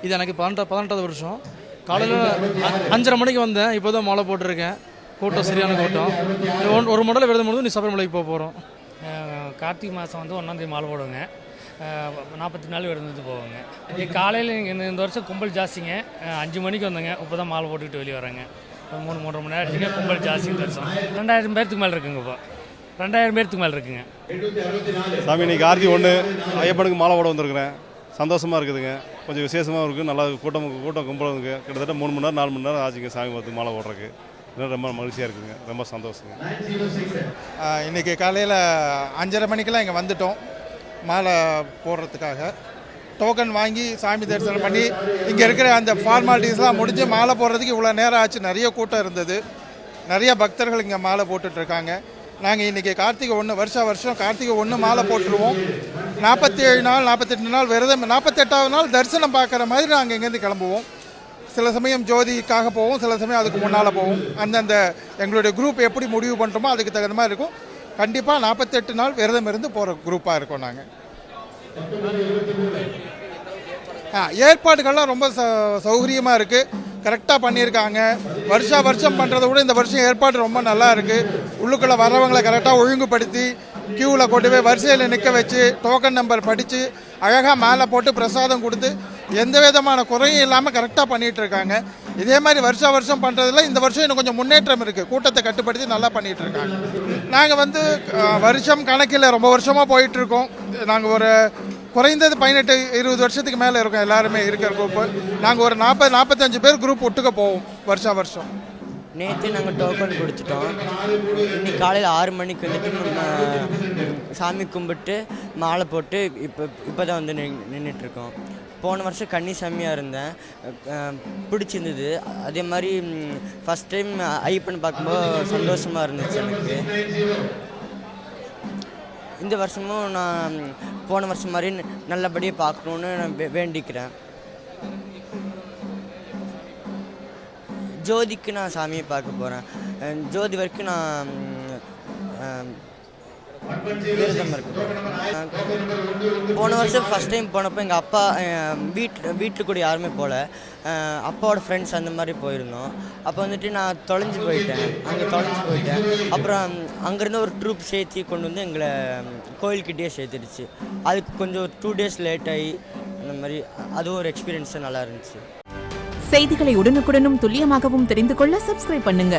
இது எனக்கு 18வது வருஷம். காலையில் 5:30 மணிக்கு வந்தேன். இப்போ தான் மாலை போட்டிருக்கேன். கூட்டம் சரியான கூட்டம். ஒரு மண்டல விரதம் முடிஞ்சு நீ சபரிமலைக்கு போக போகிறோம். கார்த்திகை மாதம் வந்து 1ஆம் மாலை போடுவோங்க. 40 நாள் விரதத்து போவோங்க. காலையில் இந்த வருஷம் கும்பல் ஜாஸ்திங்க. 5 மணிக்கு வந்தேங்க. இப்போ தான் மாலை போட்டுக்கிட்டு வெளியே வரேங்க. 3-3.5 மணி நேரம் ஆச்சுங்க. கும்பல் ஜாஸ்தி தரிசனம் 2000 பேர்த்துக்கு மேலே இருக்குங்க. இப்போ 2000 பேர்த்துக்கு மேலே இருக்குங்க. சாமி இன்னைக்கு கார்த்திகை 1 ஐயப்பனுக்கு மாலை போட வந்திருக்கிறேன். சந்தோஷமாக இருக்குதுங்க. கொஞ்சம் விசேஷமாக இருக்குது. நல்லா கூட்டம் கும்பல் இருக்குது. கிட்டத்தட்ட 3 மணி நேரம் 4 மணி நேரம் ஆச்சுங்க சாமி பார்த்து மாலை போடுறதுக்கு. இன்னும் ரொம்ப மகிழ்ச்சியாக இருக்குதுங்க. ரொம்ப சந்தோஷங்க. இன்றைக்கி காலையில் 5:30 மணிக்கெல்லாம் இங்கே வந்துட்டோம் மாலை போடுறதுக்காக. டோக்கன் வாங்கி சாமி தரிசனம் பண்ணி இங்கே இருக்கிற அந்த ஃபார்மாலிட்டிஸ்லாம் முடிஞ்சு மாலை போடுறதுக்கு இவ்வளோ நேரம் ஆச்சு. நிறைய கூட்டம் இருந்தது. நிறைய பக்தர்கள் இங்கே மாலை போட்டுட்ருக்காங்க. நாங்கள் இன்றைக்கி கார்த்திகை 1 வருஷம் கார்த்திகை 1 மாலை போட்டுருவோம். 47 நாள் 48 நாள் விரதம். 48வது நாள் தரிசனம் பார்க்குற மாதிரி நாங்கள் இங்கேருந்து கிளம்புவோம். சில சமயம் ஜோதிக்காக போவோம், சில சமயம் அதுக்கு முன்னால் போவோம். அந்தந்த எங்களுடைய குரூப் எப்படி முடிவு பண்ணுறோமோ அதுக்கு தகுந்த மாதிரி இருக்கும். கண்டிப்பாக 48 நாள் விரதம் இருந்து போகிற குரூப்பாக இருக்கோம் நாங்கள். ஏற்பாடுகள்லாம் ரொம்ப சௌகரியமாக இருக்குது. கரெக்டாக பண்ணியிருக்காங்க. வருஷம் பண்ணுறத விட இந்த வருஷம் ஏற்பாடு ரொம்ப நல்லா இருக்குது. உள்ளுக்குள்ளே வர்றவங்களை கரெக்டாக ஒழுங்குபடுத்தி க்யூவில் கொண்டு போய் வரிசையில் நிற்க வச்சு டோக்கன் நம்பர் படித்து அழகாக மேலே போட்டு பிரசாதம் கொடுத்து எந்த விதமான குறையும் இல்லாமல் கரெக்டாக பண்ணிகிட்ருக்காங்க. இதே மாதிரி வருஷம் பண்ணுறதுல இந்த வருஷம் இன்னும் கொஞ்சம் முன்னேற்றம் இருக்குது. கூட்டத்தை கட்டுப்படுத்தி நல்லா பண்ணிகிட்ருக்காங்க. நாங்கள் வந்து வருஷம் கணக்கில் ரொம்ப வருஷமாக போயிட்டுருக்கோம். நாங்கள் ஒரு குறைந்தது 18-20 வருஷத்துக்கு மேலே இருக்கோம். எல்லாருமே இருக்கிற குரூப்பு. நாங்கள் ஒரு 40-45 பேர் குரூப் ஒட்டுக்க போவோம் வருஷம். நேற்று நாங்கள் டோக்கன் கொடுத்துட்டோம். இன்னைக்கு காலையில் 6 மணிக்கு வந்துட்டு சாமி கும்பிட்டு மாலை போட்டு இப்போ தான் வந்து நின்றுட்டுருக்கோம். போன வருஷம் கன்னிசாமியாக இருந்தேன். பிடிச்சிருந்தது. அதே மாதிரி ஃபஸ்ட் டைம் ஐயப்பன் பார்க்கும்போது சந்தோஷமாக இருந்துச்சு எனக்கு. இந்த வருஷமும் நான் போன வருஷம் மாதிரி நல்லபடியாக பார்க்கணுன்னு நான் வேண்டிக்கிறேன். ஜோதிக்கு நான் சாமியை பார்க்க போகிறேன். ஜோதி வரைக்கும் நான் விரதம் இருக்கேன். போன வருஷம் ஃபஸ்ட் டைம் போனப்போ எங்கள் அப்பா வீட்டில் கூட யாருமே போகல. அப்பாவோட ஃப்ரெண்ட்ஸ் அந்த மாதிரி போயிருந்தோம். அப்போ வந்துட்டு நான் தொலைஞ்சு போயிட்டேன். அப்புறம் அங்கேருந்து ஒரு ட்ரூப் சேர்த்து கொண்டு வந்து எங்களை கோயில்கிட்டே சேர்த்துடுச்சு. அதுக்கு கொஞ்சம் 2 days லேட் ஆகி அந்த மாதிரி அதுவும் ஒரு எக்ஸ்பீரியன்ஸாக நல்லா இருந்துச்சு. செய்திகளை உடனுக்குடனும் துல்லியமாகவும் தெரிந்து கொள்ள சப்ஸ்கிரைப் பண்ணுங்க.